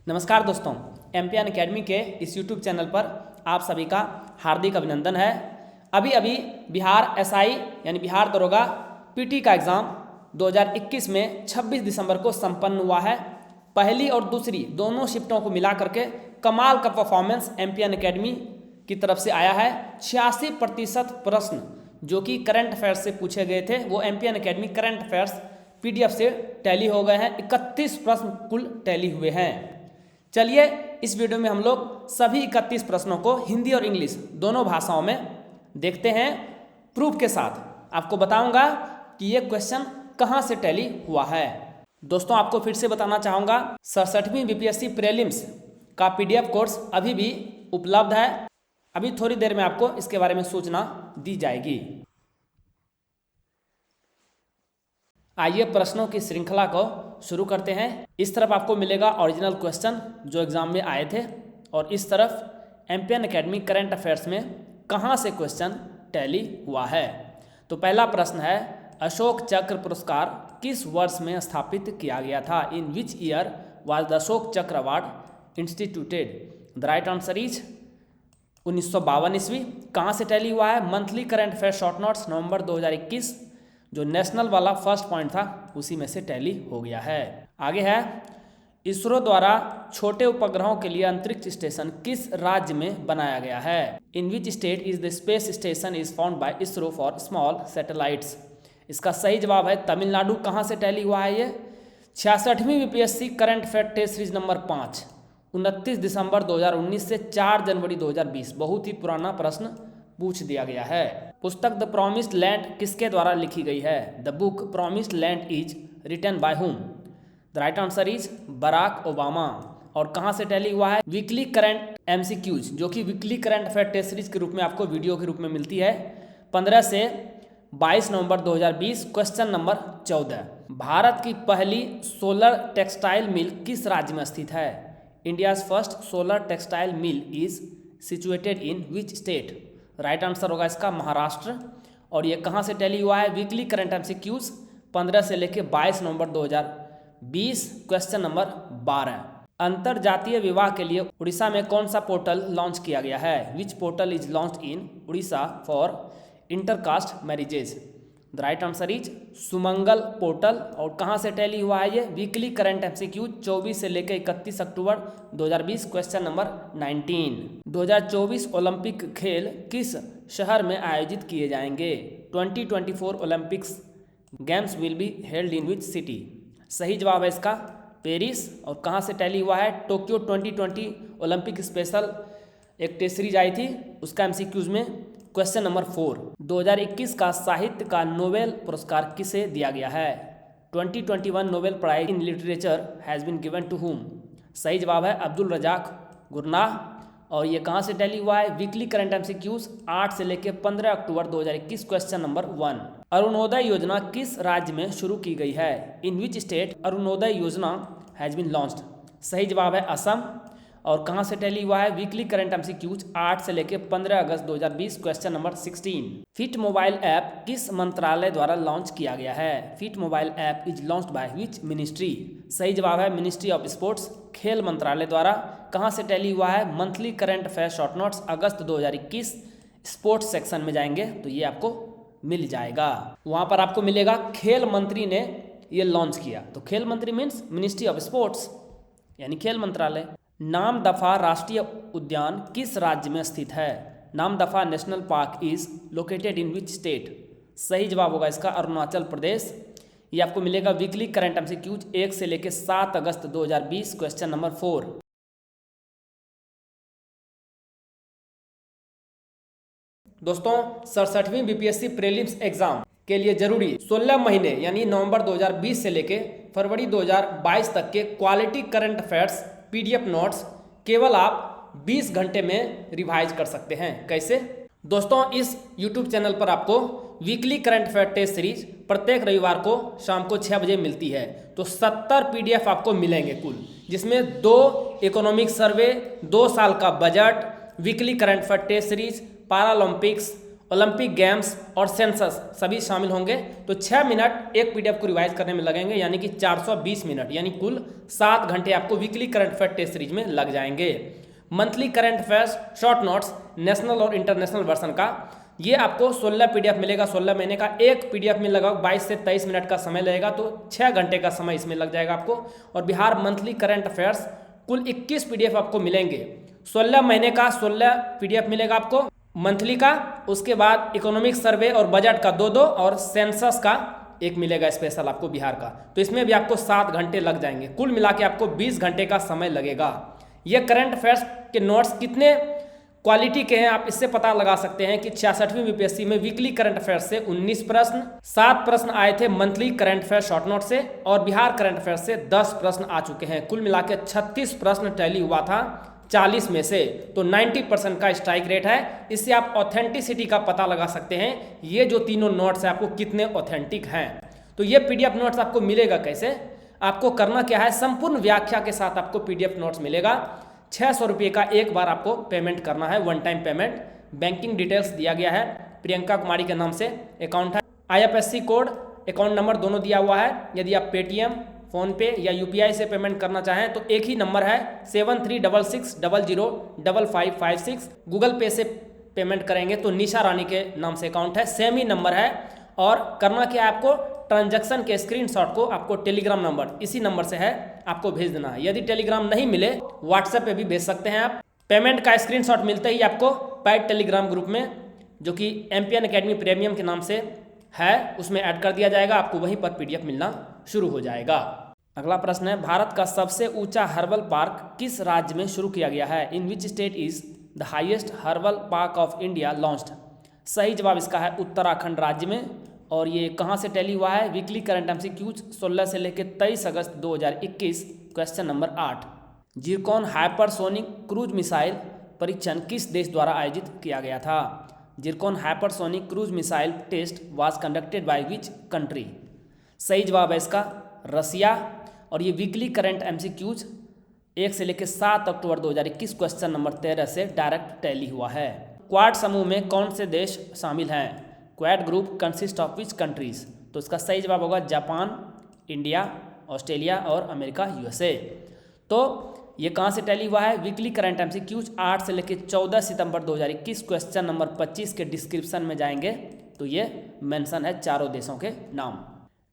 नमस्कार दोस्तों, MPN academy के इस यूट्यूब चैनल पर आप सभी का हार्दिक अभिनंदन है। अभी अभी बिहार एसआई यानी बिहार दरोगा पीटी का एग्ज़ाम 2021 में 26 दिसंबर को संपन्न हुआ है। पहली और दूसरी दोनों शिफ्टों को मिला करके कमाल का परफॉर्मेंस एमपीएन एकेडमी की तरफ से आया है। 86% प्रश्न जो कि करंट अफेयर्स से पूछे गए थे वो MPN academy current affairs PDF से टैली हो गए हैं। 31 प्रश्न कुल टैली हुए हैं। चलिए इस वीडियो में हम लोग सभी 31 प्रश्नों को हिंदी और इंग्लिश दोनों भाषाओं में देखते हैं प्रूफ के साथ। आपको बताऊंगा कि ये क्वेश्चन कहाँ से टैली हुआ है। दोस्तों आपको फिर से बताना चाहूँगा 67वीं बीपीएससी प्रीलिम्स का पीडीएफ कोर्स अभी भी उपलब्ध है। अभी थोड़ी देर में आपको इसके बारे में सूचना दी जाएगी। आइए प्रश्नों की श्रृंखला को शुरू करते हैं। इस तरफ आपको मिलेगा ओरिजिनल क्वेश्चन जो एग्जाम में आए थे और इस तरफ एमपीएन एकेडमी करंट अफेयर्स में कहां से क्वेश्चन टैली हुआ है। तो पहला प्रश्न है, अशोक चक्र पुरस्कार किस वर्ष में स्थापित किया गया था? In which year was the Ashok Chakra award instituted? The right answer is 1952 ईस्वी। कहाँ से टैली हुआ है? Monthly current affair short notes नवंबर 2021 जो नेशनल वाला फर्स्ट पॉइंट था उसी में से टैली हो गया है। आगे है, इसरो द्वारा छोटे उपग्रहों के लिए अंतरिक्ष स्टेशन किस राज्य में बनाया गया है? In which state is the space station is found by ISRO for small satellites? इसका सही जवाब है तमिलनाडु। कहाँ से टैली हुआ है ये? 66वीं BPSC current affair test series number 5 29 दिसंबर 2019 से 4 जनवरी 2020 बहुत ही पुराना प्रश्न पूछ दिया गया है। पुस्तक द प्रॉमिस्ड लैंड किसके द्वारा लिखी गई है? The book Promised Land is written by whom? The right answer is Barack Obama. और कहाँ से टैली हुआ है? वीकली करंट एमसीक्यूज जो कि weekly current affair test series के रूप में आपको वीडियो के रूप में मिलती है। 15 से 22 नवंबर 2020 क्वेश्चन नंबर 14, भारत की पहली सोलर टेक्सटाइल मिल किस राज्य में स्थित है? India's first solar textile mill is situated in which state? Right answer होगा इसका महाराष्ट्र। और ये कहाँ से टैली हुआ है? वीकली करंट एमसीक्यूज 15 से लेकर 22 नवंबर 2020 क्वेश्चन नंबर 12, अंतर जातीय विवाह के लिए उड़ीसा में कौन सा पोर्टल लॉन्च किया गया है? Which portal is launched in Orissa for intercaste marriages? The right answer is Sumangal portal. और कहाँ से टैली हुआ है ये? वीकली करंट एमसीक्यू 24 से लेकर 31 अक्टूबर 2020 क्वेश्चन नंबर 19। 2024 ओलंपिक खेल किस शहर में आयोजित किए जाएंगे? 2024 Olympics games will be held in which city? सही जवाब है इसका पेरिस। और कहाँ से टैली हुआ है? टोक्यो 2020 ओलंपिक स्पेशल एक टेस्ट सीरीज आई थी उसका एमसीक्यूज में क्वेश्चन नंबर 4। 2021 का साहित्य का नोबेल पुरस्कार किसे दिया गया है? 2021 Nobel prize in literature has been given to whom? सही जवाब है अब्दुल रजाक गुरनाह। और ये कहाँ से टैली हुआ है? वीकली करंट एमसीक्यूज 8 से लेकर 15 अक्टूबर 2021 क्वेश्चन नंबर 1, अरुणोदय योजना किस राज्य में शुरू की गई है? इन विच स्टेट अरुणोदय योजना हैज़ बीन लॉन्च्ड? सही जवाब है असम। और कहाँ से टैली हुआ है? वीकली करंट एमसीक्यूज 8 से लेकर 15 अगस्त 2020 question number 16, fit mobile app किस मंत्रालय द्वारा लॉन्च किया गया है? Fit mobile app is launched by which ministry? सही जवाब है मिनिस्ट्री ऑफ स्पोर्ट्स, खेल मंत्रालय द्वारा। कहाँ से टैली हुआ है? Monthly current affair short notes अगस्त 2021 स्पोर्ट्स सेक्शन में जाएंगे तो ये आपको मिल जाएगा। वहाँ पर आपको मिलेगा खेल मंत्री ने ये लॉन्च किया। तो खेल मंत्री मीन्स मिनिस्ट्री ऑफ स्पोर्ट्स यानी खेल मंत्रालय। नामदफा राष्ट्रीय उद्यान किस राज्य में स्थित है? Namdapha national park is located in which state? सही जवाब होगा इसका अरुणाचल प्रदेश। ये आपको मिलेगा वीकली करंट एमसीक्यूज 1 से लेकर 7 अगस्त 2020 क्वेश्चन नंबर 4। दोस्तों 67वीं बीपीएससी प्रीलिम्स एग्जाम के लिए जरूरी 16 महीने यानी नवंबर 2020 से लेकर फरवरी 2022 तक के quality current affairs PDF notes केवल आप 20 घंटे में रिवाइज कर सकते हैं। कैसे? दोस्तों इस यूट्यूब चैनल पर आपको weekly current affair test series प्रत्येक रविवार को शाम को 6 बजे मिलती है। तो 70 पीडीएफ आपको मिलेंगे कुल, जिसमें 2 इकोनॉमिक सर्वे, 2 साल का budget, weekly current affair test series, Paralympics, Olympic games और सेंसस सभी शामिल होंगे। तो 6 मिनट एक पीडीएफ को रिवाइज करने में लगेंगे, यानी कि 420 मिनट, यानी कुल 7 घंटे आपको weekly current affair test series में लग जाएंगे। Monthly current affairs short notes national और इंटरनेशनल वर्जन का, ये आपको 16 पीडीएफ मिलेगा। 16 महीने का एक पीडीएफ में लगभग 22 से 23 मिनट का समय लगेगा, तो 6 घंटे का समय इसमें लग जाएगा आपको। और बिहार मंथली करंट अफेयर्स कुल 21 पीडीएफ आपको मिलेंगे। 16 महीने का 16 पीडीएफ मिलेगा आपको मंथली का। उसके बाद इकोनॉमिक सर्वे और बजट का 2-2 और सेंसस का एक मिलेगा स्पेशल आपको बिहार का। तो इसमें भी आपको 7 घंटे लग जाएंगे। कुल मिला के आपको 20 घंटे का समय लगेगा। ये करंट अफेयर्स के नोट्स कितने क्वालिटी के हैं आप इससे पता लगा सकते हैं कि 66वीं बीपीएससी में वीकली करंट अफेयर्स से 19 प्रश्न, 7 प्रश्न आए थे monthly current affair short note से, और बिहार करंट अफेयर से 10 प्रश्न आ चुके हैं। कुल मिला के 36 प्रश्न टैली हुआ था 40 में से। तो 90% का स्ट्राइक रेट है। इससे आप ऑथेंटिसिटी का पता लगा सकते हैं ये जो तीनों नोट्स हैं आपको कितने ऑथेंटिक हैं। तो ये पीडीएफ नोट्स आपको मिलेगा कैसे, आपको करना क्या है, संपूर्ण व्याख्या के साथ आपको पीडीएफ नोट्स मिलेगा। 600 रुपये का एक बार आपको पेमेंट करना है, one time payment. Banking details दिया गया है, प्रियंका कुमारी के नाम से अकाउंट है। IFSC कोड, अकाउंट नंबर दोनों दिया हुआ है। यदि आप पेटीएम, फ़ोनपे या UPI से पेमेंट करना चाहें तो एक ही नंबर है 7366005556। गूगल पे से पेमेंट करेंगे तो निशा रानी के नाम से अकाउंट है, सेम ही नंबर है। और करना क्या है, आपको ट्रांजैक्शन के स्क्रीनशॉट को आपको टेलीग्राम नंबर, इसी नंबर से है, आपको भेज देना है। यदि टेलीग्राम नहीं मिले व्हाट्सएप पे भी भेज सकते हैं आप। पेमेंट का स्क्रीनशॉट मिलते ही आपको पैड टेलीग्राम ग्रुप में, जो कि एमपीएन एकेडमी प्रीमियम के नाम से है, उसमें ऐड कर दिया जाएगा। आपको वहीं पर पीडीएफ मिलना शुरू हो जाएगा। अगला प्रश्न है, भारत का सबसे ऊंचा हर्बल पार्क किस राज्य में शुरू किया गया है? In which state is the highest herbal park of India launched? सही जवाब इसका है उत्तराखंड राज्य में। और ये कहाँ से टैली हुआ है? वीकली करंट एमसीक्यूज 16 से लेकर 23 अगस्त 2021, question number 8। Zircon hypersonic cruise missile परीक्षण किस देश द्वारा आयोजित किया गया था? Zircon hypersonic cruise missile test was conducted by which country? सही जवाब है इसका रसिया। और ये वीकली करंट एमसीक्यूज 1 से लेकर 7 अक्टूबर 2021, क्वेश्चन नंबर 13 से डायरेक्ट टैली हुआ है। क्वाड समूह में कौन से देश शामिल हैं? Quad group consist of which countries? तो इसका सही जवाब होगा जापान, इंडिया, ऑस्ट्रेलिया और अमेरिका USA। तो ये कहाँ से टैली हुआ है? वीकली करंट एमसीक्यूज 8 से लेकर 14 सितंबर 2021, क्वेश्चन नंबर 25 के डिस्क्रिप्शन में जाएंगे तो ये मेंशन है चारों देशों के नाम।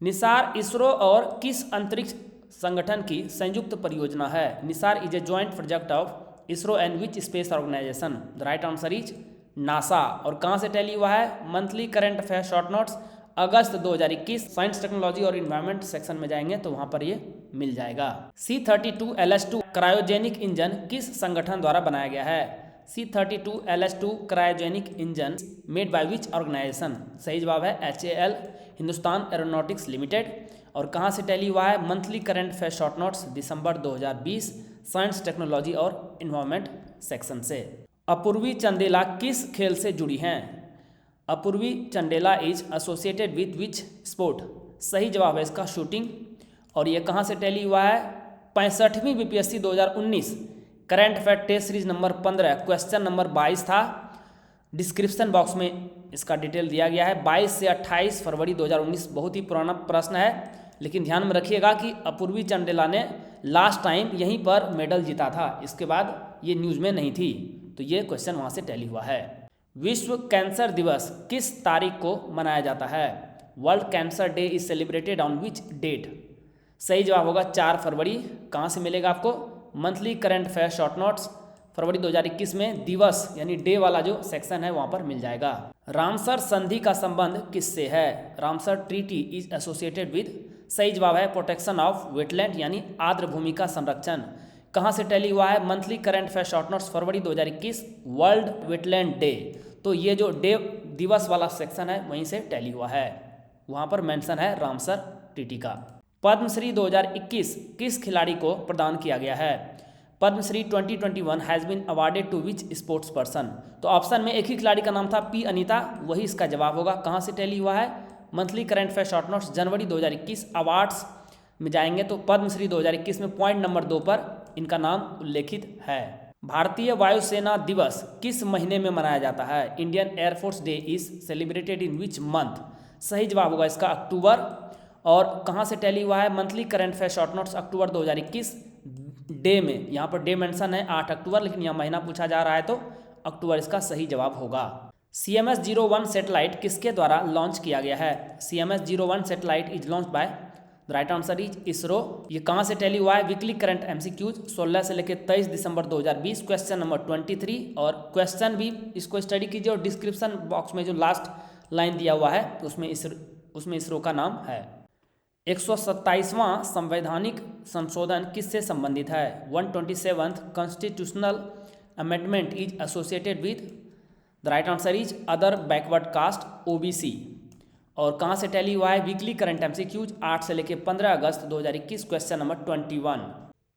निसार इसरो और किस अंतरिक्ष संगठन की संयुक्त परियोजना है? NISAR is a joint project of ISRO and which space organization? The right answer is NASA. और कहाँ से टैली हुआ है? Monthly current affair short notes अगस्त 2021, साइंस टेक्नोलॉजी और इन्वायरमेंट सेक्शन में जाएंगे तो वहाँ पर ये मिल जाएगा। C32LH2 क्रायोजेनिक इंजन किस संगठन द्वारा बनाया गया है? C32LH2 cryogenic engine made by which organisation? सही जवाब है HAL, हिंदुस्तान एरोनॉटिक्स लिमिटेड। और कहाँ से टैली हुआ है? Monthly current affair short notes दिसंबर 2020, साइंस टेक्नोलॉजी और इन्वायरमेंट सेक्शन से। अपूर्वी चंदेला किस खेल से जुड़ी हैं? Apurvi Chandela is associated with which sport? सही जवाब है इसका शूटिंग। और ये कहाँ से टैली हुआ है? 65वीं BPSC 2019 current affair test series number 15, question number 22 था। डिस्क्रिप्शन बॉक्स में इसका डिटेल दिया गया है। 22 से 28 फरवरी 2019, बहुत ही पुराना प्रश्न है, लेकिन ध्यान में रखिएगा कि अपूर्वी चंदेला ने लास्ट टाइम यहीं पर मेडल जीता था, इसके बाद ये न्यूज़ में नहीं थी। तो ये क्वेश्चन वहाँ से टैली हुआ है। विश्व कैंसर दिवस किस तारीख को मनाया जाता है? World cancer day is celebrated on which date? सही जवाब होगा 4 फरवरी। कहाँ से मिलेगा आपको? Monthly current affair short notes फरवरी 2021 में दिवस यानी डे वाला जो सेक्शन है वहाँ पर मिल जाएगा। रामसर संधि का संबंध किससे है? Ramsar treaty is associated with? सही जवाब है प्रोटेक्शन ऑफ वेटलैंड यानी आर्द्र भूमि का संरक्षण। कहाँ से टैली हुआ है? Monthly current affair short notes फरवरी 2021, वर्ल्ड वेटलैंड डे। तो ये जो डे दिवस वाला सेक्शन है वहीं से टैली हुआ है, वहाँ पर मेंशन है रामसर ट्रीटी का। पद्मश्री 2021 किस खिलाड़ी को प्रदान किया गया है? Padma Shri 2021 has been awarded to which sports person? तो ऑप्शन में एक ही खिलाड़ी का नाम था P अनीता, वही इसका जवाब होगा। कहाँ से टैली हुआ है? Monthly current affair short notes जनवरी 2021 अवार्ड्स में जाएंगे तो पद्मश्री 2021 में पॉइंट नंबर 2 पर इनका नाम उल्लेखित है। भारतीय वायुसेना दिवस किस महीने में मनाया जाता है? Indian air force day is celebrated in which month? सही जवाब होगा इसका अक्टूबर। और कहाँ से टैली हुआ है? Monthly current affair short notes अक्टूबर 2021 डे में, यहाँ पर डे मेंशन है 8 अक्टूबर, लेकिन यहाँ महीना पूछा जा रहा है तो अक्टूबर इसका सही जवाब होगा। CMS-01 सैटेलाइट किसके द्वारा लॉन्च किया गया है? CMS-01 satellite is launch by, the right answer is ISRO. ये कहाँ से टैली हुआ है? वीकली करंट MCQs 16 से लेकर 23 दिसंबर 2020, क्वेश्चन नंबर 23। और क्वेश्चन भी इसको स्टडी कीजिए और डिस्क्रिप्शन बॉक्स में जो लास्ट लाइन दिया हुआ है उसमें इसरो का नाम है। 127वां संवैधानिक संशोधन किससे संबंधित है? 127th constitutional amendment is associated with, the right answer is other backward caste OBC। और कहाँ से टैली हुआ है? वीकली करंट MCQs 8 से लेकर 15 अगस्त 2021, क्वेश्चन नंबर 21।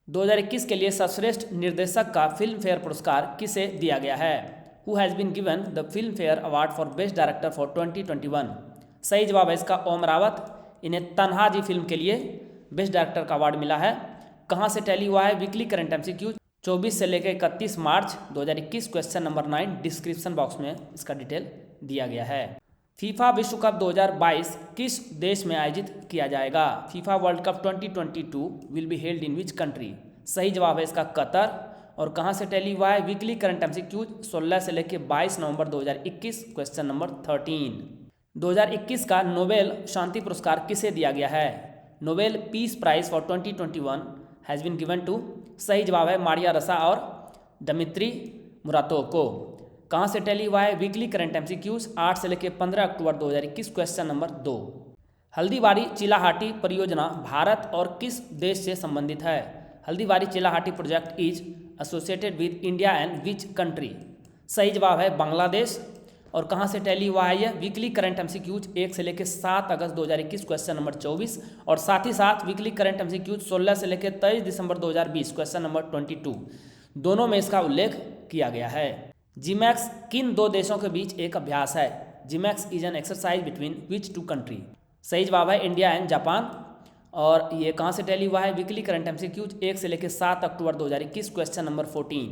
2021 के लिए सर्वश्रेष्ठ निर्देशक का फिल्म फेयर पुरस्कार किसे दिया गया है? Who has been given the Filmfare award for best director for 2021? सही जवाब है इसका ओम रावत। इन्हें तन्हाजी फिल्म के लिए बेस्ट डायरेक्टर का अवार्ड मिला है। कहाँ से टैली हुआ है? वीकली करंट MCQs 24 से लेकर 31 मार्च 2021, क्वेश्चन नंबर 9। डिस्क्रिप्शन बॉक्स में इसका डिटेल दिया गया है। फीफा विश्व कप 2022 किस देश में आयोजित किया जाएगा? FIFA world cup 2022 will be held in which country? सही जवाब है इसका कतर। और कहाँ से टैली हुआ है? वीकली करंट MCQs 16 से लेकर 22 नवंबर 2021, क्वेश्चन नंबर 13। 2021 का नोबेल शांति पुरस्कार किसे दिया गया है? Nobel peace prize for 2021 has been given to, सही जवाब है मारिया रसा और दमित्री मुरातोव को। कहाँ से टैली हुआ है? वीकली करंट MCQs 8 से लेकर 15 अक्टूबर 2021, क्वेश्चन नंबर 2। हल्दीबारी चिलाहाटी परियोजना भारत और किस देश से संबंधित है? Haldibari Chilahati project is associated with India and which country? सही जवाब है बांग्लादेश। और कहाँ से टैली हुआ है? यह वीकली करंट MCQs 1 से लेकर 7 अगस्त 2021, क्वेश्चन नंबर 24। और साथ ही साथ वीकली करंट MCQs 16 से लेकर 23 दिसंबर 2020, क्वेश्चन नंबर 22, दोनों में इसका उल्लेख किया गया है। जीमैक्स किन दो देशों के बीच एक अभ्यास है? JIMEX is an exercise between which two country? सही जवाब है इंडिया एंड जापान। और ये कहाँ से टैली हुआ है? वीकली करंट MCQs 1 से लेकर 7 अक्टूबर 2021, क्वेश्चन नंबर 14।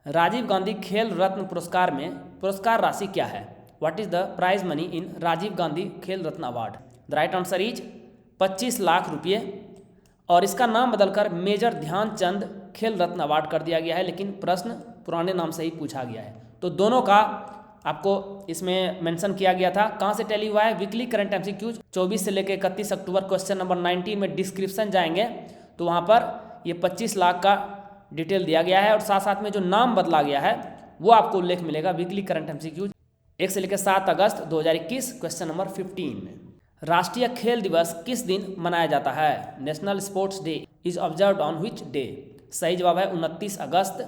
राजीव गांधी खेल रत्न पुरस्कार में पुरस्कार राशि क्या है? What is the prize money in Rajiv Gandhi Khel Ratna award? The right answer is 25 lakh रुपये। और इसका नाम बदलकर मेजर ध्यानचंद खेल रत्न अवार्ड कर दिया गया है, लेकिन प्रश्न पुराने नाम से ही पूछा गया है। तो दोनों का आपको इसमें मेंशन किया गया था। कहाँ से टैली हुआ है? वीकली करंट MCQs 24 से लेकर 31 अक्टूबर, क्वेश्चन नंबर 19 में डिस्क्रिप्शन जाएंगे तो वहाँ पर ये 25 लाख का डिटेल दिया गया है। और साथ साथ में जो नाम बदला गया है वो आपको उल्लेख मिलेगा वीकली करंट MCQs 1 से लेकर 7 अगस्त 2021, क्वेश्चन नंबर 15 में। राष्ट्रीय खेल दिवस किस दिन मनाया जाता है? National sports day is observed on which day? सही जवाब है 29 अगस्त।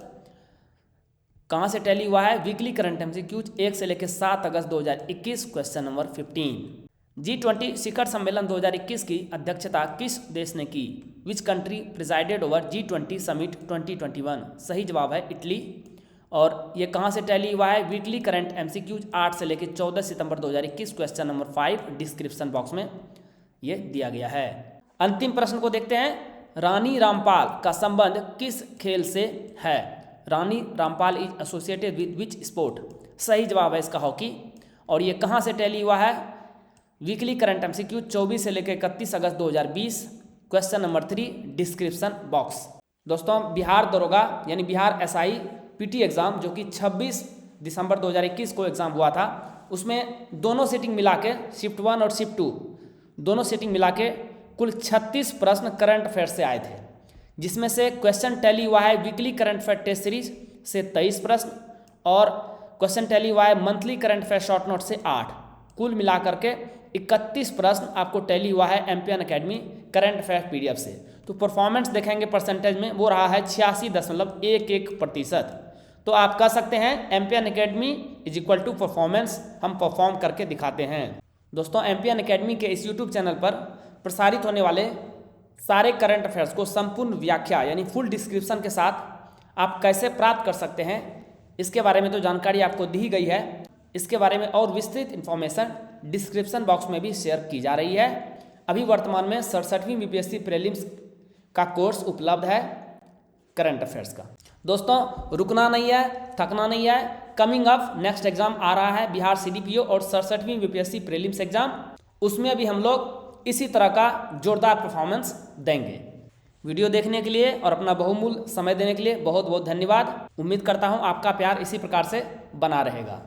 कहाँ से टैली हुआ है? वीकली करंट MCQs 1 से लेकर 7 अगस्त 2021, क्वेश्चन नंबर 15। G20 शिखर सम्मेलन 2021 की अध्यक्षता किस देश ने की? Which country presided over G20 summit 2021? सही जवाब है इटली। और ये कहाँ से टैली हुआ है? वीकली करंट MCQs 8 से लेकर 14 सितंबर 2021, क्वेश्चन नंबर 5। डिस्क्रिप्शन बॉक्स में ये दिया गया है। अंतिम प्रश्न को देखते हैं। रानी रामपाल का संबंध किस खेल से है? Rani Rampal is associated with which sport? सही जवाब है इसका हॉकी। और ये कहाँ से टैली हुआ है? वीकली करंट MCQs 24 से लेकर 31 अगस्त 2020, क्वेश्चन नंबर 3। Description box. दोस्तों बिहार दरोगा यानी बिहार SI PT एग्ज़ाम जो कि 26 दिसंबर 2021 को एग्ज़ाम हुआ था, उसमें दोनों सीटिंग मिला के शिफ्ट 1 और शिफ्ट 2 दोनों सीटिंग मिला के कुल 36 प्रश्न करंट अफेयर से आए थे, जिसमें से क्वेश्चन टैली हुआ है weekly current affair test series से 23 प्रश्न और क्वेश्चन टैली हुआ है monthly current affair short note से 8। कुल मिलाकर के 31 प्रश्न आपको टैली हुआ है एम्पियन एकेडमी करंट अफेयर PDF से। तो परफॉर्मेंस देखेंगे परसेंटेज में, वो रहा है 86.11%। तो आप कह सकते हैं Empion academy is equal to performance, हम परफॉर्म करके दिखाते हैं। दोस्तों एम्पियन एकेडमी के इस यूट्यूब चैनल पर प्रसारित होने वाले सारे करंट अफेयर्स को संपूर्ण व्याख्या यानी फुल डिस्क्रिप्शन के साथ आप कैसे प्राप्त कर सकते हैं, इसके बारे में तो जानकारी आपको दी गई है। इसके बारे में और विस्तृत इन्फॉर्मेशन डिस्क्रिप्शन बॉक्स में भी शेयर की जा रही है। अभी वर्तमान में 67वीं BPSC प्रीलिम्स का कोर्स उपलब्ध है करंट अफेयर्स का। दोस्तों रुकना नहीं है, थकना नहीं है। कमिंग अप नेक्स्ट एग्जाम आ रहा है बिहार CDPO और 67वीं BPSC प्रीलिम्स एग्जाम, उसमें भी हम लोग इसी तरह का जोरदार परफॉर्मेंस देंगे। वीडियो देखने के लिए और अपना बहुमूल्य समय देने के लिए बहुत बहुत धन्यवाद। उम्मीद करता हूँ आपका प्यार इसी प्रकार से बना रहेगा।